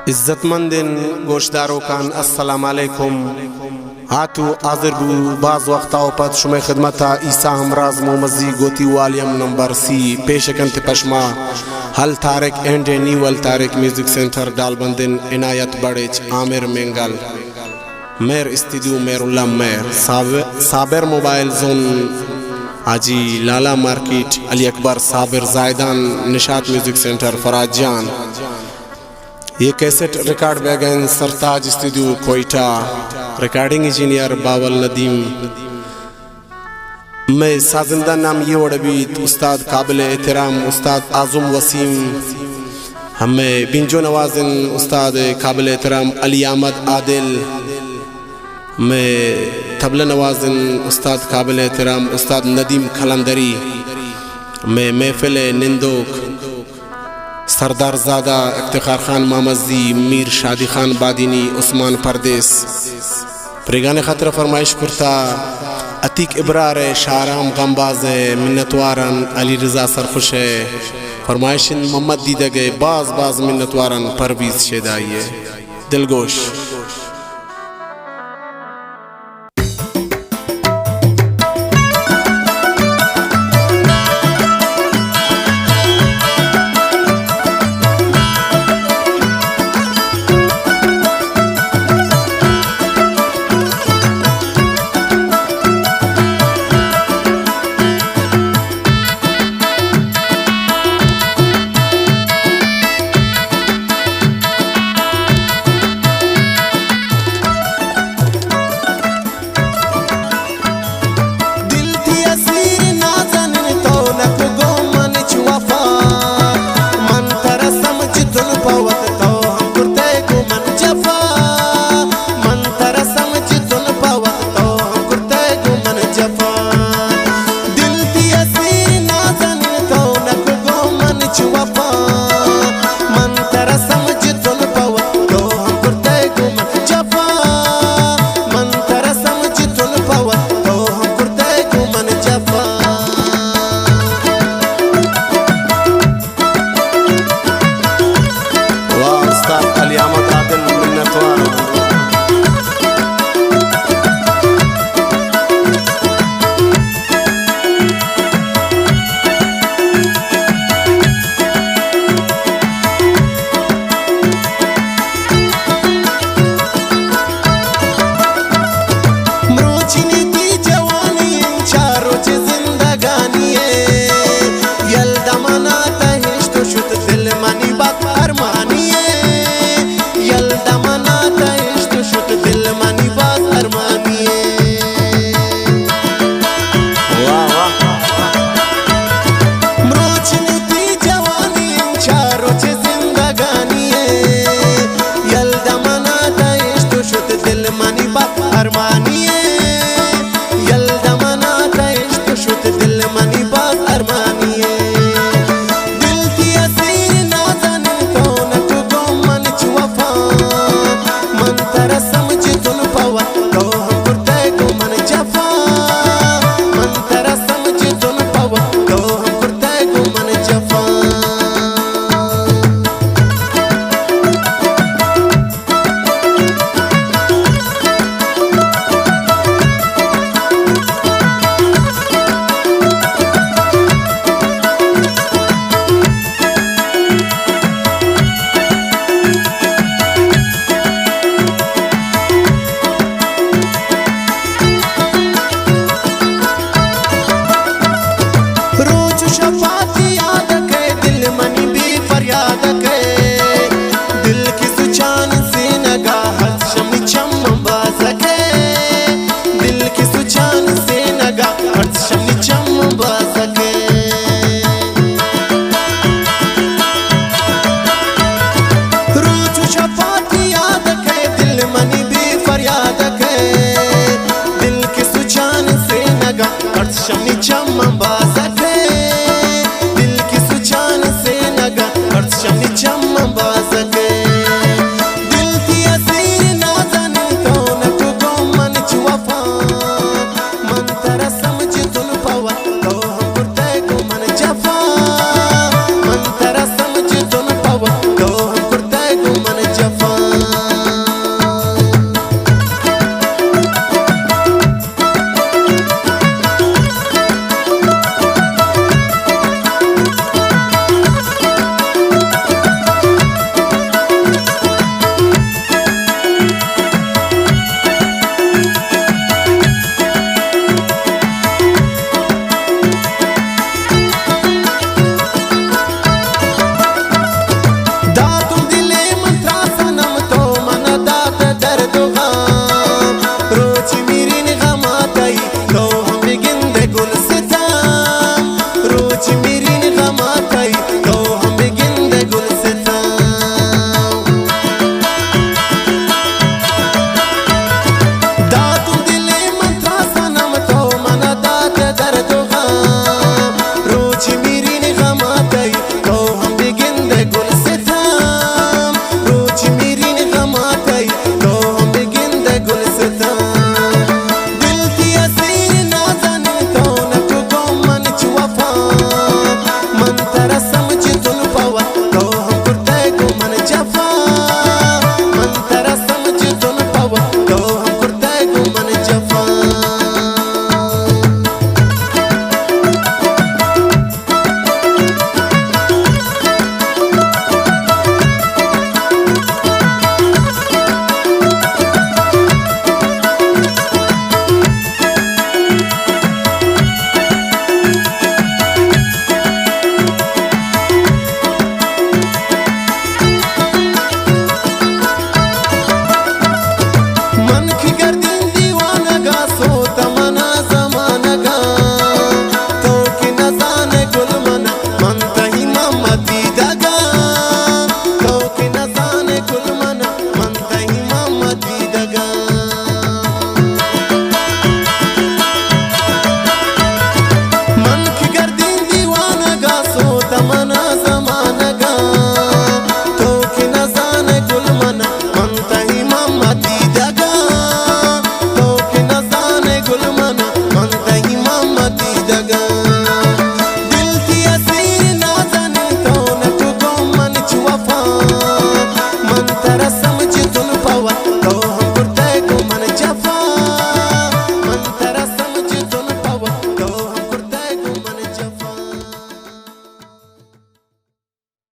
इज्जतमंदिन गोशदारो कान अस्सलाम अलैकुम। हाथू आज़िर बू बाज़ वक्ता पद शुमे खिदमता ईसा हमराज मोमजी गोती वालियम नंबर सी पेशकंत पश्मा हल तारिक एंडे नीवल तारिक म्यूजिक सेंटर डालबंदिन इनायत बड़ेच आमिर मेंगल मेर स्टूडियो मेरुल्ला मेर साबिर मोबाइल जोन आजी लाला मार्केट अली अकबर साबिर जायदान निशात म्यूजिक सेंटर फराज जान। ये कैसेट रिकॉर्ड बैगन Sartaj studio Quetta. Recording engineer बावल नदीम। मैं साजिंदा नाम ये वड़बीत उस्ताद काबिल एहतराम उस्ताद आज़म वसीम। हमें बिंजो नवाजिन उस्ताद काबिल एहतराम अली अहमद आदिल। मैं तबला नवाजिन उस्ताद काबिल एहतराम उस्ताद नदीम खलंदरी। मैं महफिल निंदोक सरदार ज़ादा इफ्तिखार खान मामजी मीर शादी खान बादीनी उस्मान परदेस। प्रेगान खतर फरमाइश करता अतीक इब्रार शाराम गमबाज मिन्नतवारन अली रजा सरखुश है फरमाइशन मोहम्मद दीदा गए बाज बाज मिन्नतवारन परवीज शेदाइए दिलगोश। Shani chama baza